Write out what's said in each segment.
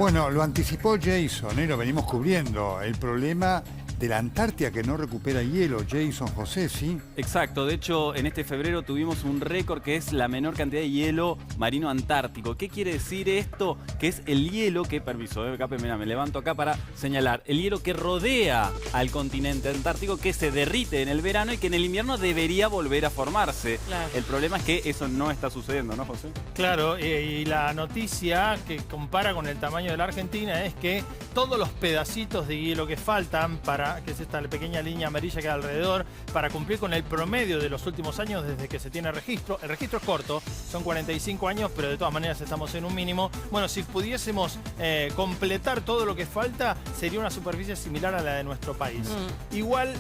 Bueno, lo anticipó Jason, lo venimos cubriendo. El problema de la Antártida que no recupera hielo, Jason, José, ¿sí? Exacto, de hecho en este febrero tuvimos un récord que es la menor cantidad de hielo marino antártico. ¿Qué quiere decir esto? Que es el hielo que, permiso, Cape, mira, me levanto acá para señalar, el hielo que rodea al continente antártico, que se derrite en el verano y que en el invierno debería volver a formarse. Claro. El problema es que eso no está sucediendo, ¿no, José? Claro, y la noticia que compara con el tamaño de la Argentina es que todos los pedacitos de hielo que faltan para, que es esta pequeña línea amarilla que hay alrededor, para cumplir con el promedio de los últimos años desde que se tiene registro. El registro es corto, son 45 años, pero de todas maneras estamos en un mínimo. Bueno, si pudiésemos completar todo lo que falta, sería una superficie similar a la de nuestro país. Igual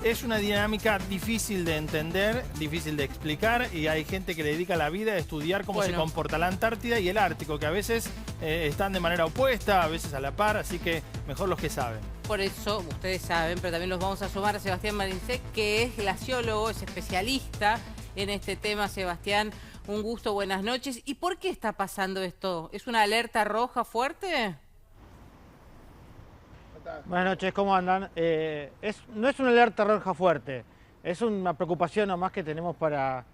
es una dinámica difícil de entender, difícil de explicar, y hay gente que le dedica la vida a estudiar cómo se comporta la Antártida y el Ártico, que a veces están de manera opuesta, a veces a la par, así que mejor los que saben. Por eso, ustedes saben, pero también los vamos a sumar a Sebastián Marincek, que es glaciólogo, es especialista en este tema. Sebastián, un gusto, buenas noches. ¿Y por qué está pasando esto? ¿Es una alerta roja fuerte? Buenas noches, ¿cómo andan? No es una alerta roja fuerte, es una preocupación nomás que tenemos para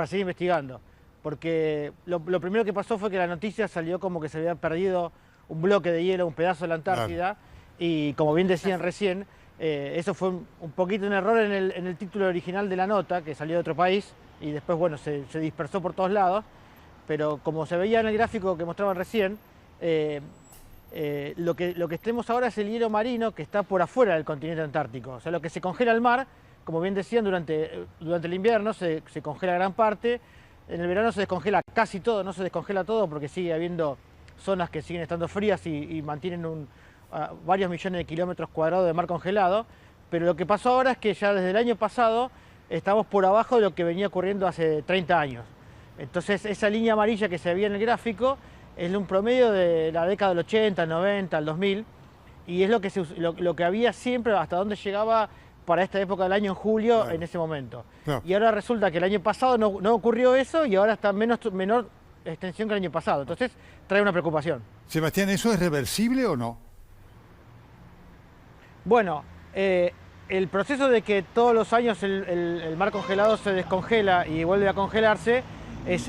seguir investigando. Porque lo primero que pasó fue que la noticia salió como que se había perdido un bloque de hielo, un pedazo de la Antártida, y como bien decían recién, eso fue un poquito un error en el título original de la nota, que salió de otro país, y después, bueno, se dispersó por todos lados, pero como se veía en el gráfico que mostraban recién, lo que tenemos ahora es el hielo marino que está por afuera del continente antártico. O sea, lo que se congela el mar, como bien decían, durante el invierno se congela gran parte. En el verano se descongela casi todo, no se descongela todo porque sigue habiendo zonas que siguen estando frías y mantienen varios millones de kilómetros cuadrados de mar congelado. Pero lo que pasó ahora es que ya desde el año pasado estamos por abajo de lo que venía ocurriendo hace 30 años. Entonces esa línea amarilla que se veía en el gráfico es un promedio de la década del 80, 90, el 2000, y es lo que había siempre, hasta donde llegaba para esta época del año, en julio, en ese momento. Y ahora resulta que el año pasado no ocurrió eso y ahora está menor extensión que el año pasado. Entonces trae una preocupación. Sebastián, ¿eso es reversible o no? Bueno, el proceso de que todos los años el mar congelado se descongela y vuelve a congelarse, es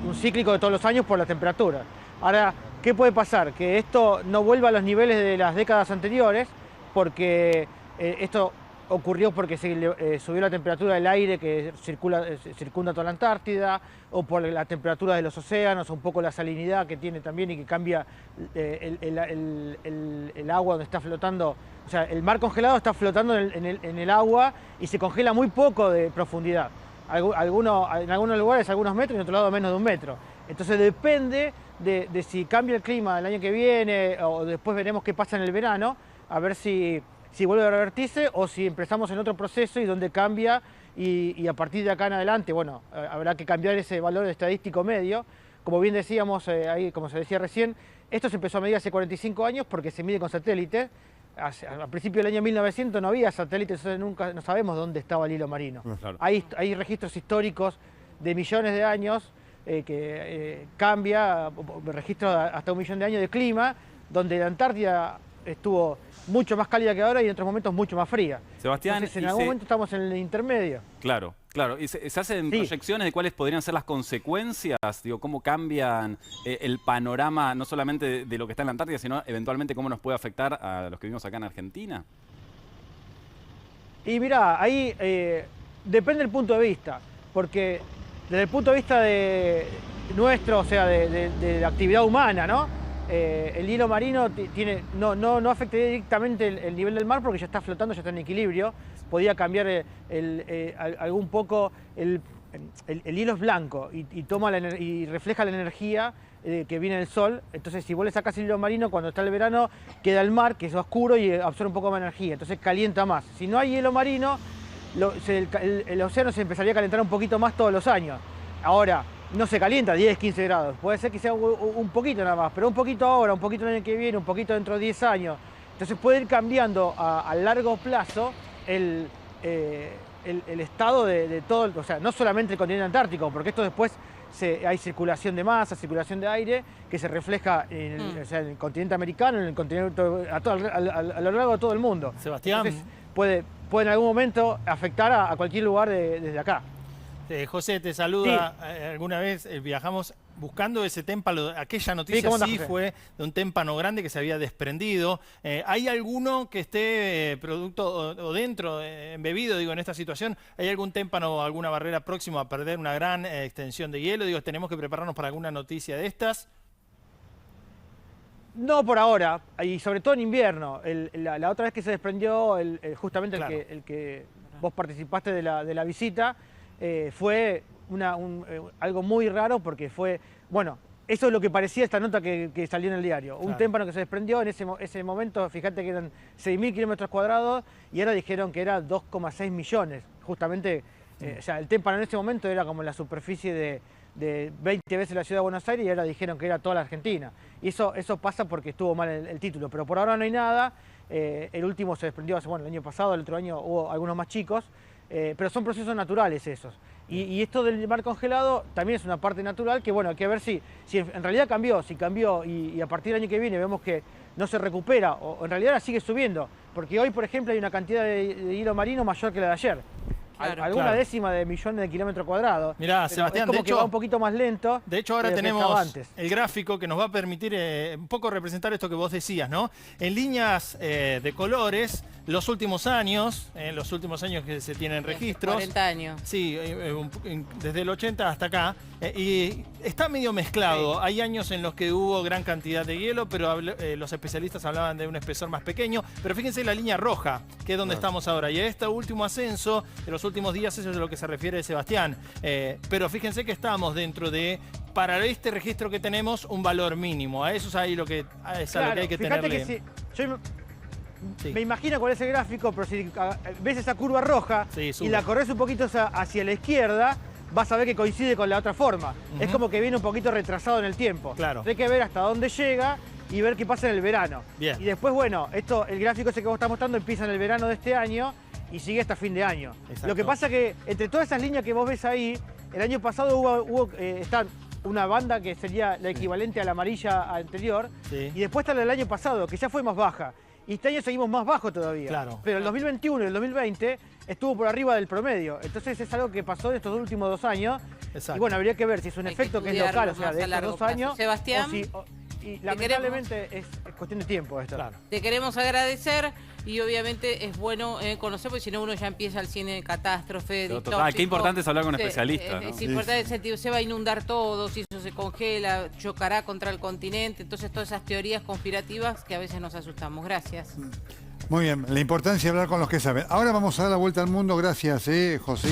un cíclico de todos los años por la temperatura. Ahora, ¿qué puede pasar? Que esto no vuelva a los niveles de las décadas anteriores, porque esto ocurrió porque subió la temperatura del aire que circunda toda la Antártida, o por la temperatura de los océanos, o un poco la salinidad que tiene también y que cambia el agua donde está flotando. O sea, el mar congelado está flotando en el agua y se congela muy poco de profundidad. En algunos lugares algunos metros y en otro lado menos de 1 metro. Entonces depende de si cambia el clima el año que viene, o después veremos qué pasa en el verano, a ver si vuelve a revertirse o si empezamos en otro proceso y donde cambia y a partir de acá en adelante, bueno, habrá que cambiar ese valor estadístico medio. Como bien decíamos, ahí, como se decía recién, esto se empezó a medir hace 45 años porque se mide con satélites. Al principio del año 1900 no había satélites, entonces no sabemos dónde estaba el hilo marino. Claro. Hay registros históricos de millones de años que cambia, registros hasta 1 millón de años de clima, donde la Antártida estuvo mucho más cálida que ahora y en otros momentos mucho más fría. Sebastián, entonces, en algún momento estamos en el intermedio. Claro, claro. ¿Y se hacen proyecciones de cuáles podrían ser las consecuencias? Digo, ¿cómo cambian el panorama, no solamente de lo que está en la Antártida, sino eventualmente cómo nos puede afectar a los que vivimos acá en Argentina? Y mirá, ahí depende del punto de vista, porque desde el punto de vista de nuestro, o sea, de la actividad humana, ¿no? El hielo marino no afecta directamente el nivel del mar porque ya está flotando, ya está en equilibrio. Podía cambiar algún poco, el hielo es blanco y refleja la energía que viene del sol. Entonces si vos le sacás el hielo marino, cuando está el verano, queda el mar, que es oscuro y absorbe un poco más energía, entonces calienta más. Si no hay hielo marino, el océano se empezaría a calentar un poquito más todos los años. Ahora, no se calienta 10, 15 grados, puede ser que sea un poquito nada más, pero un poquito ahora, un poquito el año que viene, un poquito dentro de 10 años. Entonces puede ir cambiando a largo plazo el estado de todo, o sea, no solamente el continente antártico, porque esto después hay circulación de masa, circulación de aire, que se refleja o sea, en el continente americano, en el continente, a lo largo de todo el mundo. Sebastián. Entonces, puede en algún momento afectar a cualquier lugar desde acá. José, te saluda. Sí. Alguna vez viajamos buscando ese témpano. Aquella noticia sí fue de un témpano grande que se había desprendido. ¿Hay alguno que esté producto o dentro, embebido, digo, en esta situación? ¿Hay algún témpano o alguna barrera próximo a perder una gran extensión de hielo? Digo, ¿tenemos que prepararnos para alguna noticia de estas? No por ahora, y sobre todo en invierno. La otra vez que se desprendió, justamente claro, el que vos participaste de la visita, fue algo muy raro porque fue, bueno, eso es lo que parecía esta nota que salió en el diario. Claro. Un témpano que se desprendió en ese momento, fíjate que eran 6.000 kilómetros cuadrados y ahora dijeron que era 2,6 millones. Justamente, o sea, el témpano en ese momento era como la superficie de 20 veces la ciudad de Buenos Aires y ahora dijeron que era toda la Argentina. Y eso pasa porque estuvo mal el título, pero por ahora no hay nada. El último se desprendió hace, bueno, el año pasado, el otro año hubo algunos más chicos. Pero son procesos naturales esos. Y esto del mar congelado también es una parte natural que, bueno, hay que ver si en realidad cambió, y a partir del año que viene vemos que no se recupera o en realidad sigue subiendo. Porque hoy, por ejemplo, hay una cantidad de hielo marino mayor que la de ayer. Claro. Alguna décima de millones de kilómetros cuadrados. Mirá, Sebastián, es como de que hecho, va un poquito más lento. De hecho, ahora de lo que tenemos estaba antes. el gráfico que nos va a permitir un poco representar esto que vos decías, ¿no? En líneas de colores, los últimos años que se tienen registros. 40 años. Sí, desde el 80 hasta acá. Y está medio mezclado. Sí. Hay años en los que hubo gran cantidad de hielo, pero los especialistas hablaban de un espesor más pequeño. Pero fíjense la línea roja, que es donde estamos ahora. Y a este último ascenso, de los últimos días, eso es a lo que se refiere Sebastián. Pero fíjense que estamos dentro de, para este registro que tenemos, un valor mínimo. A eso es ahí lo que, Claro, hay que fíjate tenerle. que yo Sí. me imagino cuál es el gráfico, pero si ves esa curva roja Sí, sube. y la corres un poquito hacia la izquierda, vas a ver que coincide con la otra forma. Es como que viene un poquito retrasado en el tiempo. Claro. Hay que ver hasta dónde llega y ver qué pasa en el verano. Bien. Y después, bueno, el gráfico ese que vos estás mostrando empieza en el verano de este año y sigue hasta fin de año. Exacto. Lo que pasa que entre todas esas líneas que vos ves ahí, el año pasado está una banda que sería la equivalente a la amarilla anterior, Sí. y después está la del año pasado, que ya fue más baja. Y este año seguimos más bajo todavía. Claro. Pero el 2021 y el 2020 estuvo por arriba del promedio. Entonces es algo que pasó en estos últimos 2 años. Exacto. Y bueno, habría que ver si es un Hay efecto que es estudiarlo local, o sea, más de a estos largo 2 plazo. años. Sebastián, Y lamentablemente es cuestión de tiempo esto. Claro. te queremos agradecer y obviamente es bueno conocer, porque si no uno ya empieza al cine de catástrofe. Pero distópico. total, qué importante es hablar con Sí, especialistas, ¿no? Es importante el sentido, se va a inundar todo, si eso se congela, chocará contra el continente. Entonces todas esas teorías conspirativas que a veces nos asustamos. Gracias. Muy bien, la importancia de hablar con los que saben. Ahora vamos a dar la vuelta al mundo. Gracias, José.